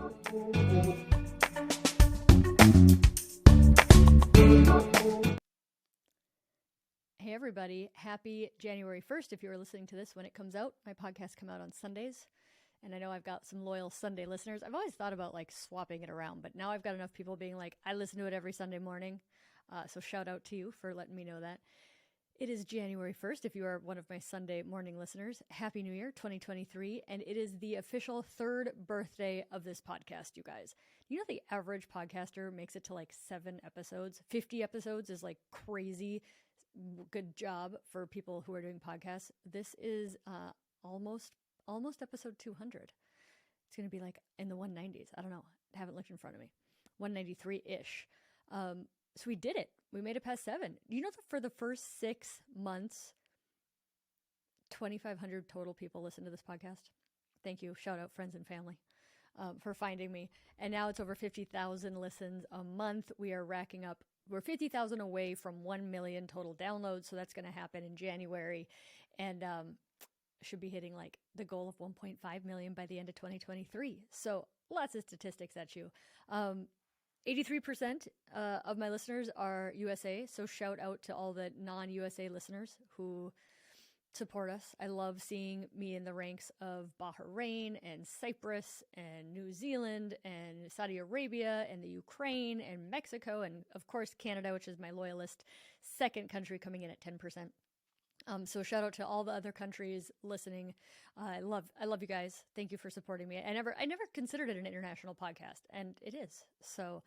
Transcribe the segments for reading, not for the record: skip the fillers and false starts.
Hey everybody, happy January 1st if you are listening to this when it comes out. My podcasts come out on Sundays, and I know I've got some loyal Sunday listeners. I've always thought about like swapping it around, but now I've got enough people being like, I listen to it every Sunday morning. So shout out to you for letting me know that. It is January 1st if you are one of my Sunday morning listeners. Happy New Year 2023, and it is the official third birthday of this podcast, you guys. You know the average podcaster makes it to like 7 episodes. 50 episodes is like crazy. Good job for people who are doing podcasts. This is almost episode 200. It's going to be like in the 190s. I don't know. I haven't looked in front of me. 193-ish. So we did it. We made it past 7. You know that for the first 6 months, 2,500 total people listened to this podcast. Thank you. Shout out friends and family for finding me. And now it's over 50,000 listens a month. We are racking up. We're 50,000 away from 1 million total downloads. So that's going to happen in January. And should be hitting like the goal of 1.5 million by the end of 2023. So lots of statistics at you. 83% of my listeners are USA. So shout out to all the non-USA listeners who support us. I love seeing me in the ranks of Bahrain and Cyprus and New Zealand and Saudi Arabia and the Ukraine and Mexico and of course Canada, which is my loyalist second country, coming in at 10%. So shout out to all the other countries listening. I love you guys. Thank you for supporting me. I never considered it an international podcast, and it is. So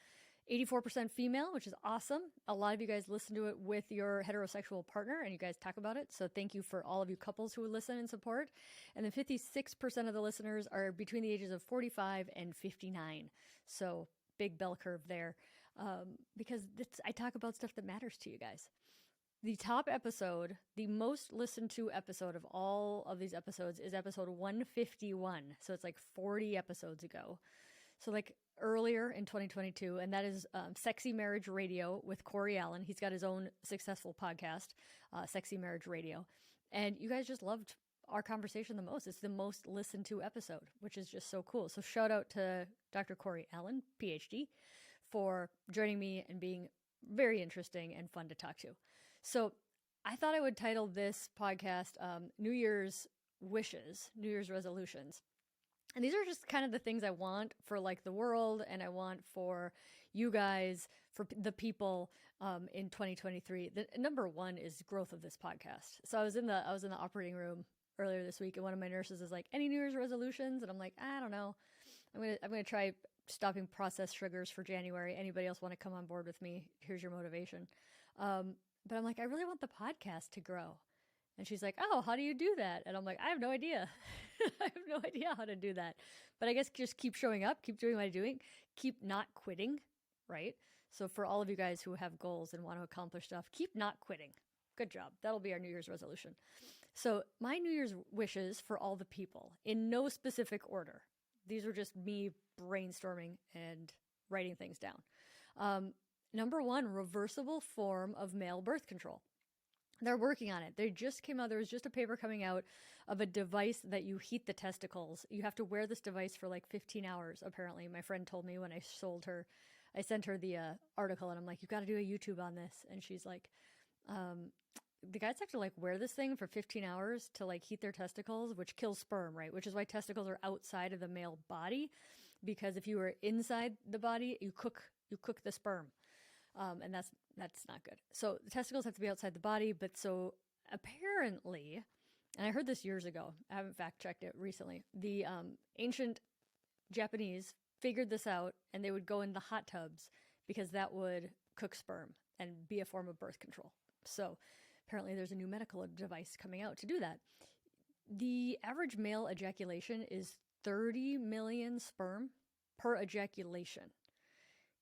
84% female, which is awesome. A lot of you guys listen to it with your heterosexual partner and you guys talk about it. So thank you for all of you couples who listen and support. And then 56% of the listeners are between the ages of 45 and 59. So big bell curve there. Because I talk about stuff that matters to you guys. The top episode, the most listened to episode of all of these episodes is episode 151. So it's like 40 episodes ago. So like earlier in 2022, and that is Sexy Marriage Radio with Corey Allan. He's got his own successful podcast, Sexy Marriage Radio. And you guys just loved our conversation the most. It's the most listened to episode, which is just so cool. So shout out to Dr. Corey Allan, PhD, for joining me and being very interesting and fun to talk to. So I thought I would title this podcast New Year's Wishes, New Year's Resolutions. And these are just kind of the things I want for like the world, and I want for you guys, for the people in 2023. The number one is growth of this podcast. So I was in the operating room earlier this week, and one of my nurses is like, "Any New Year's resolutions?" And I'm like, "I don't know. I'm gonna try stopping processed sugars for January. Anybody else want to come on board with me? Here's your motivation." But I'm like, I really want the podcast to grow. And she's like, "Oh, how do you do that?" And I'm like, I have no idea. I have no idea how to do that. But I guess just keep showing up, keep doing what I'm doing, keep not quitting, right? So for all of you guys who have goals and want to accomplish stuff, keep not quitting. Good job. That'll be our New Year's resolution. So my New Year's wishes for all the people, in no specific order. These were just me brainstorming and writing things down. Number one, reversible form of male birth control. They're working on it. They just came out. There was just a paper coming out of a device that you heat the testicles. You have to wear this device for like 15 hours, apparently. My friend told me when I sent her the article, and I'm like, "You've got to do a YouTube on this." And she's like, the guys have to like wear this thing for 15 hours to like heat their testicles, which kills sperm, right? Which is why testicles are outside of the male body, because if you were inside the body, you cook the sperm. And that's not good. So the testicles have to be outside the body, but so apparently, and I heard this years ago, I haven't fact checked it recently, the ancient Japanese figured this out, and they would go in the hot tubs because that would cook sperm and be a form of birth control. So apparently there's a new medical device coming out to do that. The average male ejaculation is 30 million sperm per ejaculation.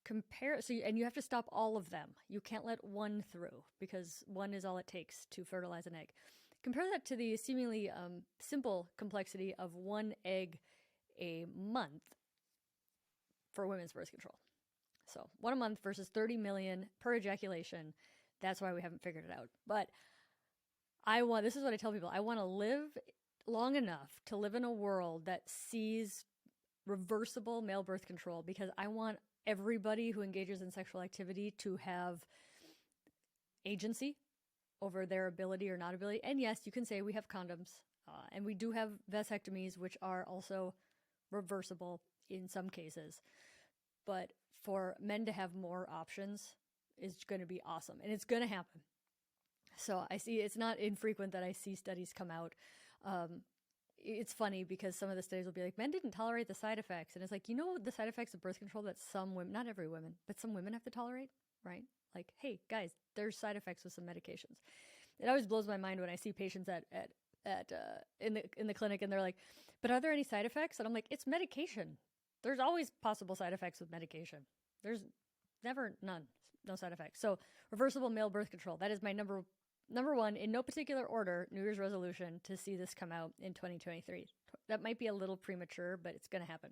And you have to stop all of them. You can't let one through because one is all it takes to fertilize an egg. Compare that to the seemingly simple complexity of one egg a month for women's birth control. So 1 a month versus 30 million per ejaculation. That's why we haven't figured it out. But this is what I tell people. I want to live long enough to live in a world that sees reversible male birth control, because I want everybody who engages in sexual activity to have agency over their ability or not ability. And yes, you can say we have condoms, and we do have vasectomies, which are also reversible in some cases. But for men to have more options is going to be awesome, and it's going to happen. So I see it's not infrequent that I see studies come out. It's funny because some of the studies will be like, men didn't tolerate the side effects. And it's like, the side effects of birth control that some women, not every woman, but some women have to tolerate, right? Like, hey, guys, there's side effects with some medications. It always blows my mind when I see patients in the clinic and they're like, but are there any side effects? And I'm like, it's medication. There's always possible side effects with medication. There's never no side effects. So reversible male birth control, that is my number one, in no particular order, New Year's resolution to see this come out in 2023. That might be a little premature, but it's going to happen.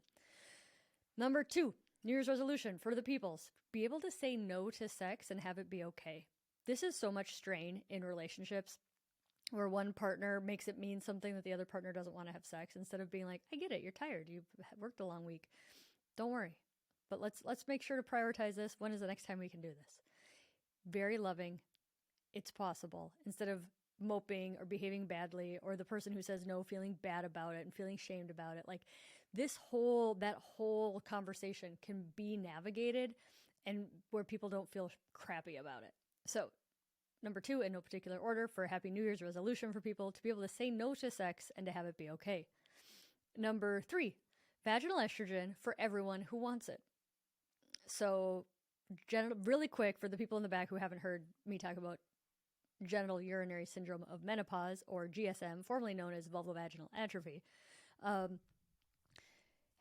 Number 2, New Year's resolution for the peoples, be able to say no to sex and have it be okay. This is so much strain in relationships where one partner makes it mean something that the other partner doesn't want to have sex, instead of being like, I get it, you're tired, you've worked a long week. Don't worry. But let's make sure to prioritize this. When is the next time we can do this? Very loving. It's possible. Instead of moping or behaving badly, or the person who says no feeling bad about it and feeling shamed about it. Like that whole conversation can be navigated, and where people don't feel crappy about it. So number 2, in no particular order, for a happy New Year's resolution for people to be able to say no to sex and to have it be okay. Number 3, vaginal estrogen for everyone who wants it. So really quick, for the people in the back who haven't heard me talk about genital urinary syndrome of menopause, or GSM, formerly known as vulvovaginal atrophy,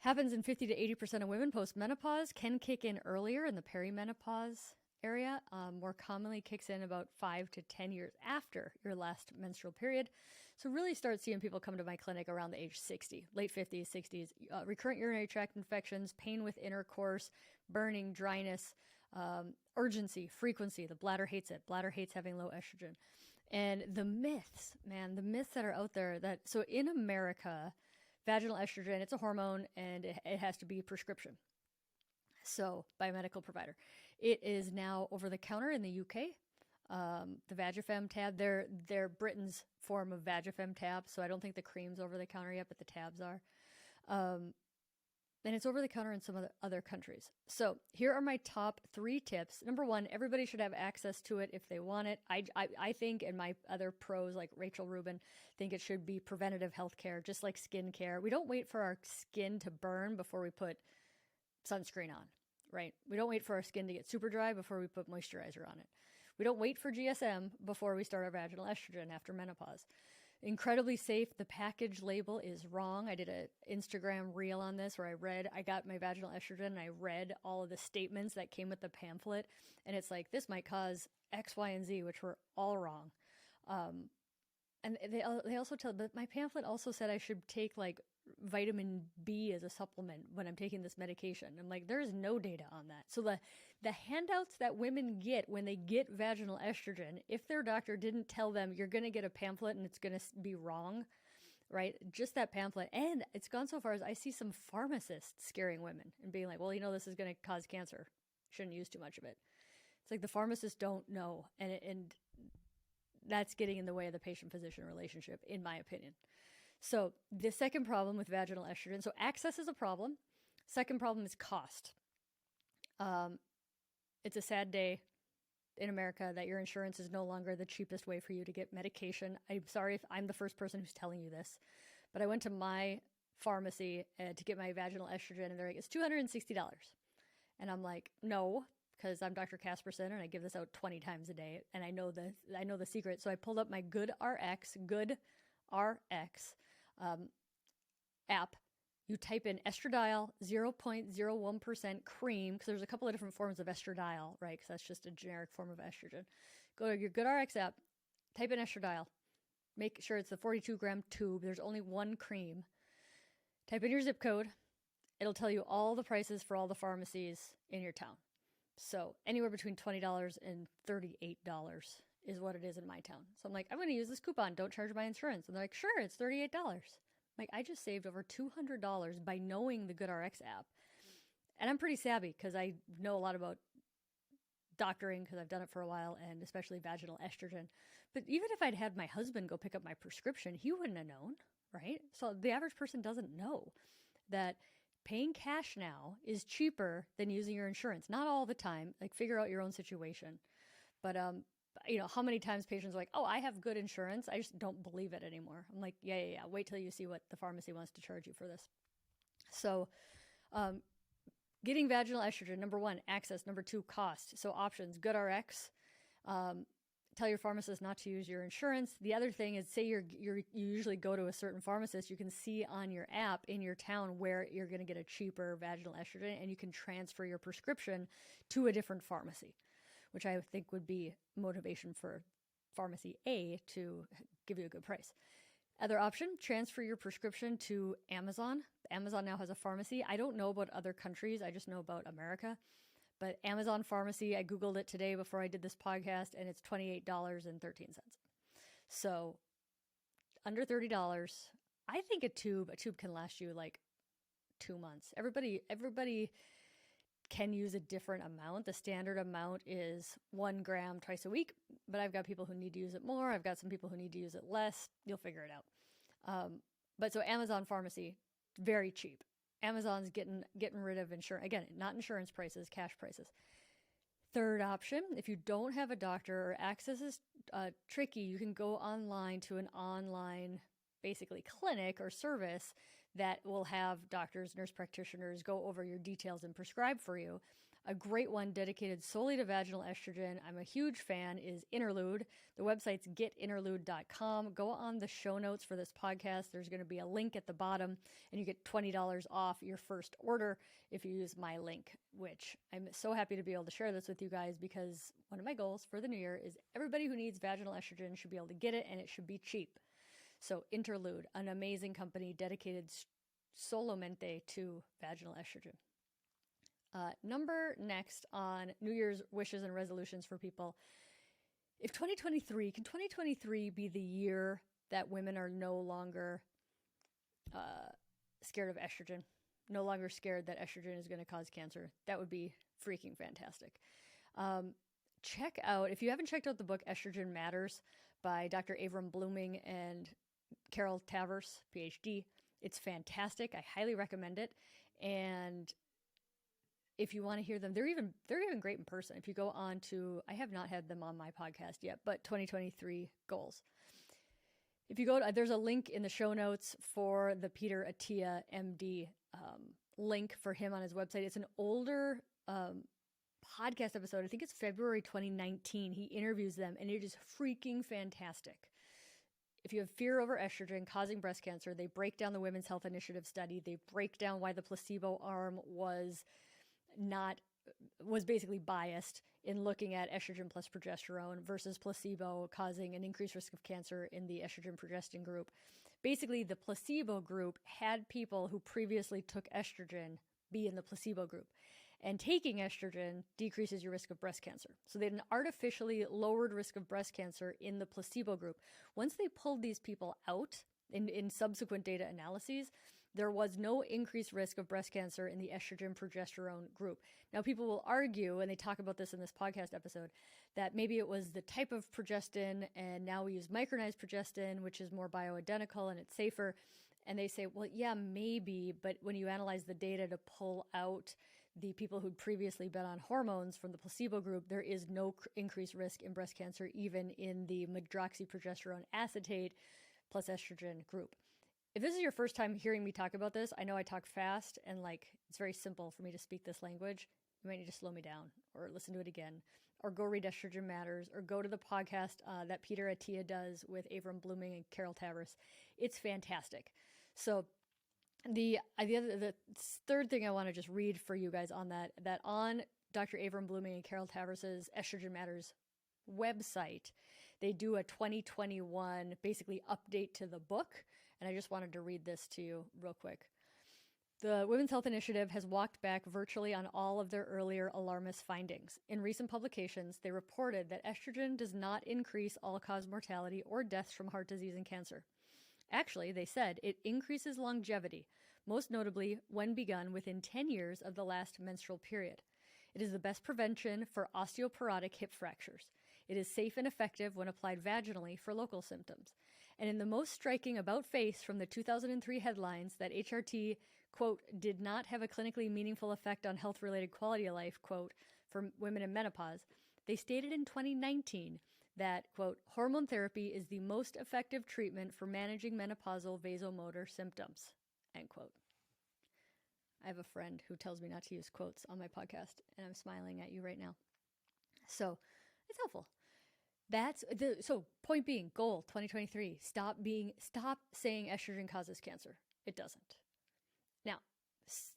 happens in 50 to 80% of women post-menopause, can kick in earlier in the perimenopause area, more commonly kicks in about 5 to 10 years after your last menstrual period. So really start seeing people come to my clinic around the age 60, late 50s, 60s, recurrent urinary tract infections, pain with intercourse, burning, dryness, urgency, frequency. The bladder hates it. Bladder hates having low estrogen. And the myths that are out there, so in America, vaginal estrogen, it's a hormone, and it has to be prescription. So by a medical provider. It is now over the counter in the UK. The Vagifem tab, they're Britain's form of Vagifem tab. So I don't think the cream's over the counter yet, but the tabs are. And it's over the counter in some other countries. So here are my top 3 tips. Number 1, everybody should have access to it if they want it. I think, and my other pros like Rachel Rubin think it should be preventative healthcare, just like skincare. We don't wait for our skin to burn before we put sunscreen on, right? We don't wait for our skin to get super dry before we put moisturizer on it. We don't wait for GSM before we start our vaginal estrogen after menopause. Incredibly safe. The package label is wrong. I did an Instagram reel on this where I got my vaginal estrogen and I read all of the statements that came with the pamphlet. And it's like, this might cause X, Y, and Z, which were all wrong. And they also but my pamphlet also said I should take like vitamin B as a supplement when I'm taking this medication. I'm like, there is no data on that. So the handouts that women get when they get vaginal estrogen, if their doctor didn't tell them you're going to get a pamphlet and it's going to be wrong, right? Just that pamphlet. And it's gone so far as I see some pharmacists scaring women and being like, well, this is going to cause cancer. Shouldn't use too much of it. It's like the pharmacists don't know. And that's getting in the way of the patient-physician relationship, in my opinion. So the second problem with vaginal estrogen, so access is a problem. Second problem is cost. It's a sad day in America that your insurance is no longer the cheapest way for you to get medication. I'm sorry if I'm the first person who's telling you this, but I went to my pharmacy to get my vaginal estrogen, and they're like, it's $260. And I'm like, no, because I'm Dr. Casperson and I give this out 20 times a day, and I know the secret. So I pulled up my Good RX app. You type in estradiol 0.01% cream, because there's a couple of different forms of estradiol, right? Because that's just a generic form of estrogen. Go to your GoodRx app, type in estradiol, make sure it's the 42-gram tube. There's only one cream. Type in your zip code. It'll tell you all the prices for all the pharmacies in your town. So anywhere between $20 and $38 is what it is in my town. So I'm like, I'm going to use this coupon. Don't charge my insurance. And they're like, sure, it's $38. Like, I just saved over $200 by knowing the GoodRx app. And I'm pretty savvy because I know a lot about doctoring because I've done it for a while, and especially vaginal estrogen. But even if I'd had my husband go pick up my prescription, he wouldn't have known, right? So the average person doesn't know that paying cash now is cheaper than using your insurance. Not all the time. Like, figure out your own situation. But how many times patients are like, oh, I have good insurance, I just don't believe it anymore. I'm like, yeah. Wait till you see what the pharmacy wants to charge you for this. So getting vaginal estrogen, number one, access. Number two, cost. So options, GoodRx. Tell your pharmacist not to use your insurance. The other thing is, say you usually go to a certain pharmacist, you can see on your app in your town where you're going to get a cheaper vaginal estrogen, and you can transfer your prescription to a different pharmacy, which I think would be motivation for pharmacy A to give you a good price. Other option, transfer your prescription to Amazon. Amazon now has a pharmacy. I don't know about other countries. I just know about America. But Amazon pharmacy, I Googled it today before I did this podcast, and it's $28.13. So under $30. I think a tube can last you like 2 months. Everybody can use a different amount. The standard amount is 1 gram twice a week, but I've got people who need to use it more. I've got some people who need to use it less. You'll figure it out. But so Amazon pharmacy, very cheap. Amazon's getting rid of insurance. Again, not insurance prices, cash prices. Third option, if you don't have a doctor or access is tricky, you can go online to an online, basically clinic or service that will have doctors, nurse practitioners go over your details and prescribe for you. A great one dedicated solely to vaginal estrogen, I'm a huge fan, is Interlude. The website's getinterlude.com. Go on the show notes for this podcast. There's going to be a link at the bottom, and you get $20 off your first order if you use my link, which I'm so happy to be able to share this with you guys, because one of my goals for the new year is everybody who needs vaginal estrogen should be able to get it, and it should be cheap. So Interlude, an amazing company dedicated solamente to vaginal estrogen. Number next on New Year's wishes and resolutions for people. Can 2023 be the year that women are no longer scared of estrogen? No longer scared that estrogen is going to cause cancer? That would be freaking fantastic. Check out, if you haven't checked out the book Estrogen Matters by Dr. Avrum Bluming and Carol Taveris, PhD. It's fantastic. I highly recommend it. And if you want to hear them, they're even great in person. If you go on to, I have not had them on my podcast yet, but 2023 goals. If you go to, there's a link in the show notes for the Peter Attia, MD, link for him on his website. It's an older podcast episode. I think it's February 2019. He interviews them, and it is freaking fantastic. If you have fear over estrogen causing breast cancer, they break down the Women's Health Initiative study. They break down why the placebo arm was basically biased in looking at estrogen plus progesterone versus placebo causing an increased risk of cancer in the estrogen progestin group. Basically, the placebo group had people who previously took estrogen be in the placebo group. And taking estrogen decreases your risk of breast cancer. So they had an artificially lowered risk of breast cancer in the placebo group. Once they pulled these people out in subsequent data analyses, there was no increased risk of breast cancer in the estrogen progesterone group. Now, people will argue, and they talk about this in this podcast episode, that maybe it was the type of progestin, and now we use micronized progestin, which is more bioidentical and it's safer. And they say, well, yeah, maybe, but when you analyze the data to pull out the people who'd previously been on hormones from the placebo group, there is no increased risk in breast cancer, even in the medroxyprogesterone acetate plus estrogen group. If this is your first time hearing me talk about this, I know I talk fast and it's very simple for me to speak this language. You might need to slow me down or listen to it again, or go read Estrogen Matters, or go to the podcast that Peter Attia does with Avrum Bluming and Carol Taveris. It's fantastic. So the third thing I want to just read for you guys on that on Dr. Avrum Bluming and Carol Taveris's Estrogen Matters website, they do a 2021 basically update to the book. And I just wanted to read this to you real quick. The Women's Health Initiative has walked back virtually on all of their earlier alarmist findings. In recent publications, they reported that estrogen does not increase all-cause mortality or deaths from heart disease and cancer. Actually, they said it increases longevity, most notably when begun within 10 years of the last menstrual period. It is the best prevention for osteoporotic hip fractures. It is safe and effective when applied vaginally for local symptoms. And in the most striking about face from the 2003 headlines that HRT, quote, did not have a clinically meaningful effect on health-related quality of life, quote, for women in menopause, they stated in 2019 that, quote, hormone therapy is the most effective treatment for managing menopausal vasomotor symptoms, end quote. I have a friend who tells me not to use quotes on my podcast, and I'm smiling at you right now. So it's helpful. So point being, goal 2023, stop saying estrogen causes cancer. It doesn't. Now,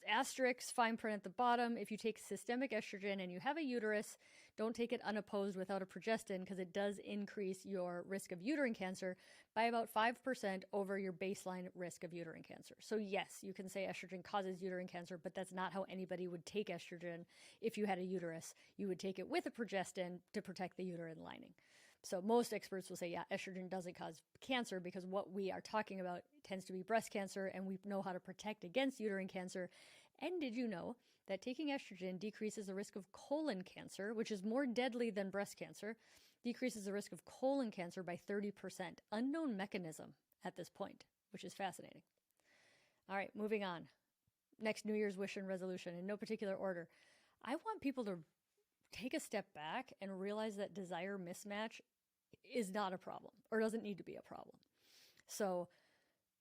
asterisk, fine print at the bottom. If you take systemic estrogen and you have a uterus, don't take it unopposed without a progestin, because it does increase your risk of uterine cancer by about 5% over your baseline risk of uterine cancer. So yes, you can say estrogen causes uterine cancer, but that's not how anybody would take estrogen if you had a uterus. You would take it with a progestin to protect the uterine lining. So most experts will say, yeah, estrogen doesn't cause cancer, because what we are talking about tends to be breast cancer, and we know how to protect against uterine cancer. And did you know that taking estrogen decreases the risk of colon cancer, which is more deadly than breast cancer, decreases the risk of colon cancer by 30%. Unknown mechanism at this point, which is fascinating. All right, moving on. Next New Year's wish and resolution, in no particular order. I want people to take a step back and realize that desire mismatch is not a problem, or doesn't need to be a problem. So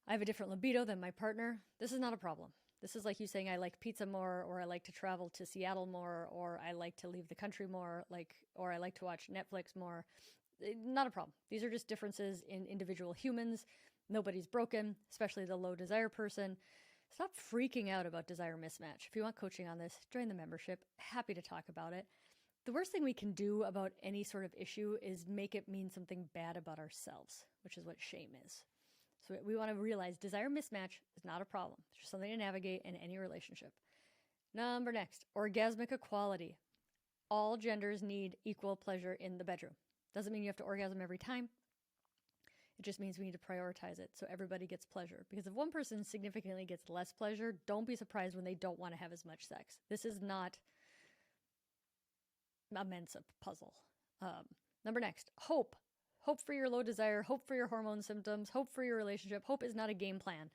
I have a different libido than my partner. This is not a problem. This is like you saying, I like pizza more, or I like to travel to Seattle more, or I like to leave the country more, or I like to watch Netflix more. Not a problem. These are just differences in individual humans. Nobody's broken, especially the low desire person. Stop freaking out about desire mismatch. If you want coaching on this, join the membership. Happy to talk about it. The worst thing we can do about any sort of issue is make it mean something bad about ourselves, which is what shame is. So we want to realize desire mismatch is not a problem. It's just something to navigate in any relationship. Number next, orgasmic equality. All genders need equal pleasure in the bedroom. Doesn't mean you have to orgasm every time. It just means we need to prioritize it so everybody gets pleasure. Because if one person significantly gets less pleasure, don't be surprised when they don't want to have as much sex. This is not a mensa puzzle. Number next, hope. Hope for your low desire, hope for your hormone symptoms, hope for your relationship. Hope is not a game plan.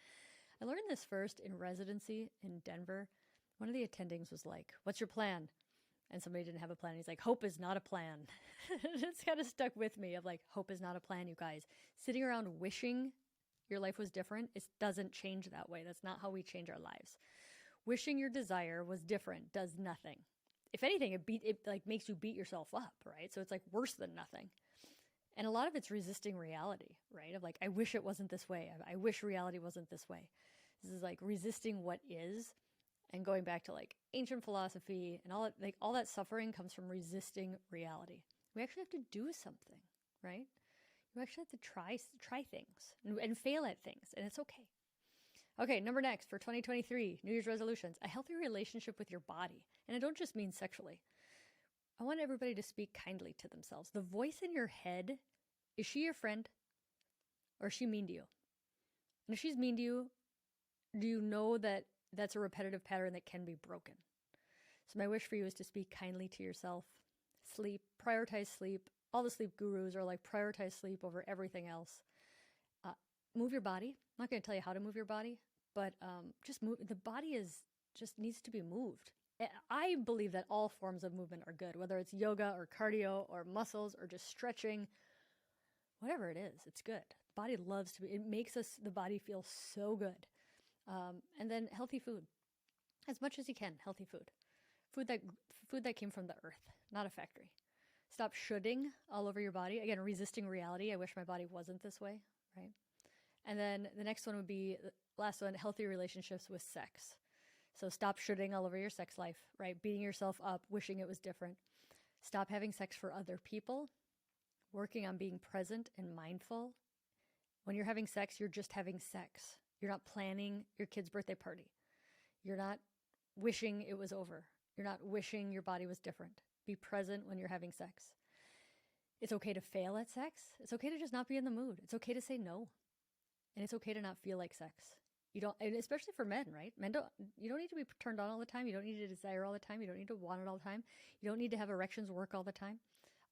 I learned this first in residency in Denver. One of the attendings was like, what's your plan? And somebody didn't have a plan. He's like, hope is not a plan. It's kind of stuck with me of like, hope is not a plan, you guys. Sitting around wishing your life was different, it doesn't change that way. That's not how we change our lives. Wishing your desire was different does nothing. If anything, it like makes you beat yourself up, right? So it's like worse than nothing. And a lot of it's resisting reality, right? Of like, I wish it wasn't this way. I wish reality wasn't this way. This is like resisting what is, and going back to like ancient philosophy and all that suffering comes from resisting reality. We actually have to do something, right? You actually have to try things and fail at things, and it's okay. Okay, number next for 2023, New Year's resolutions, a healthy relationship with your body. And I don't just mean sexually. I want everybody to speak kindly to themselves. The voice in your head, is she your friend, or is she mean to you? And if she's mean to you, do you know that that's a repetitive pattern that can be broken? So my wish for you is to speak kindly to yourself. Sleep, prioritize sleep. All the sleep gurus are like, prioritize sleep over everything else. Move your body. I'm not going to tell you how to move your body, but just move. The body just needs to be moved. I believe that all forms of movement are good, whether it's yoga or cardio or muscles or just stretching, whatever it is, it's good. The body loves to be, it makes the body feel so good. And then healthy food, as much as you can, healthy food. Food that came from the earth, not a factory. Stop shoulding all over your body. Again, resisting reality. I wish my body wasn't this way, right? And then the next one would be, last one, healthy relationships with sex. So stop shoulding all over your sex life, right? Beating yourself up, wishing it was different. Stop having sex for other people. Working on being present and mindful. When you're having sex, you're just having sex. You're not planning your kid's birthday party. You're not wishing it was over. You're not wishing your body was different. Be present when you're having sex. It's okay to fail at sex. It's okay to just not be in the mood. It's okay to say no. And it's okay to not feel like sex. You don't, and especially for men, right? You don't need to be turned on all the time. You don't need to desire all the time. You don't need to want it all the time. You don't need to have erections work all the time.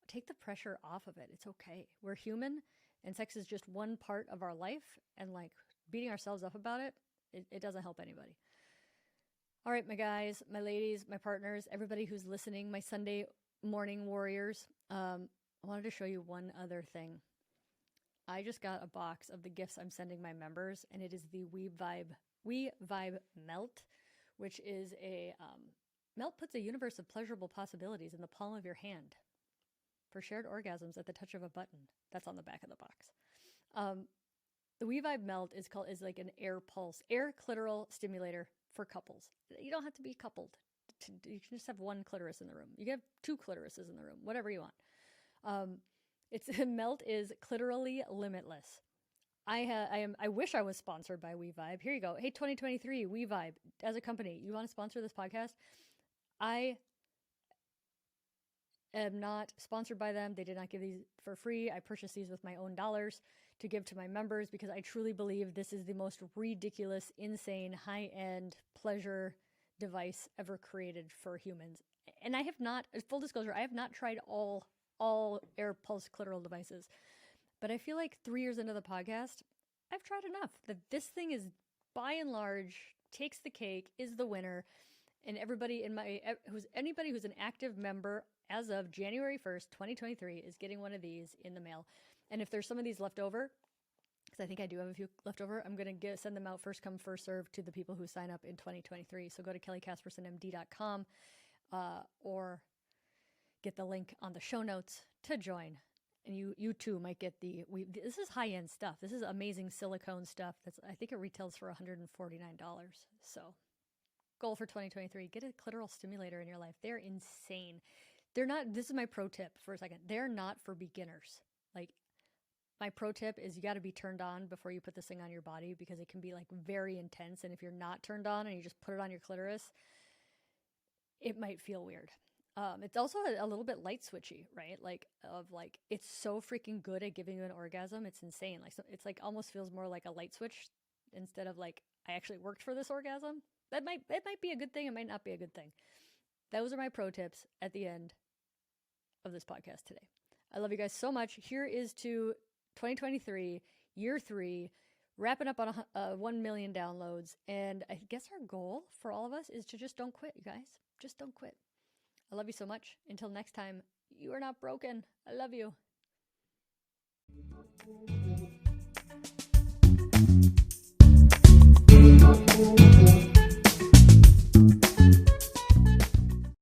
Take the pressure off of it. It's okay. We're human, and sex is just one part of our life, and like beating ourselves up about it, it doesn't help anybody. All right, my guys, my ladies, my partners, everybody who's listening, my Sunday morning warriors, I wanted to show you one other thing. I just got a box of the gifts I'm sending my members, and it is the We Vibe Melt, which is a melt puts a universe of pleasurable possibilities in the palm of your hand for shared orgasms at the touch of a button. That's on the back of the box. The We Vibe Melt is like an air clitoral stimulator for couples. You don't have to be coupled. You can just have one clitoris in the room. You can have two clitorises in the room, whatever you want. Melt is clitorally limitless. I wish I was sponsored by We Vibe. Here you go. Hey, 2023, We Vibe, as a company, you want to sponsor this podcast? I am not sponsored by them. They did not give these for free. I purchased these with my own dollars to give to my members because I truly believe this is the most ridiculous, insane, high-end pleasure device ever created for humans. And I have not, full disclosure, I have not tried all air pulse clitoral devices. But I feel like 3 years into the podcast, I've tried enough. That this thing is, by and large, takes the cake, is the winner. And anybody who's an active member as of January 1st, 2023, is getting one of these in the mail. And if there's some of these left over, because I think I do have a few left over, I'm going to send them out first come, first serve to the people who sign up in 2023. So go to kellycaspersonmd.com or get the link on the show notes to join. And you too might get this is high-end stuff. This is amazing silicone stuff. I think it retails for $149. So goal for 2023, get a clitoral stimulator in your life. They're insane. This is my pro tip for a second. They're not for beginners. Like, my pro tip is you got to be turned on before you put this thing on your body because it can be like very intense. And if you're not turned on and you just put it on your clitoris, it might feel weird. It's also a little bit light switchy, right? It's so freaking good at giving you an orgasm. It's insane. It's like almost feels more like a light switch instead of like, I actually worked for this orgasm. That might be a good thing. It might not be a good thing. Those are my pro tips at the end of this podcast today. I love you guys so much. Here is to 2023, year 3, wrapping up on 1 million downloads. And I guess our goal for all of us is to just don't quit, you guys. Just don't quit. I love you so much. Until next time, you are not broken. I love you.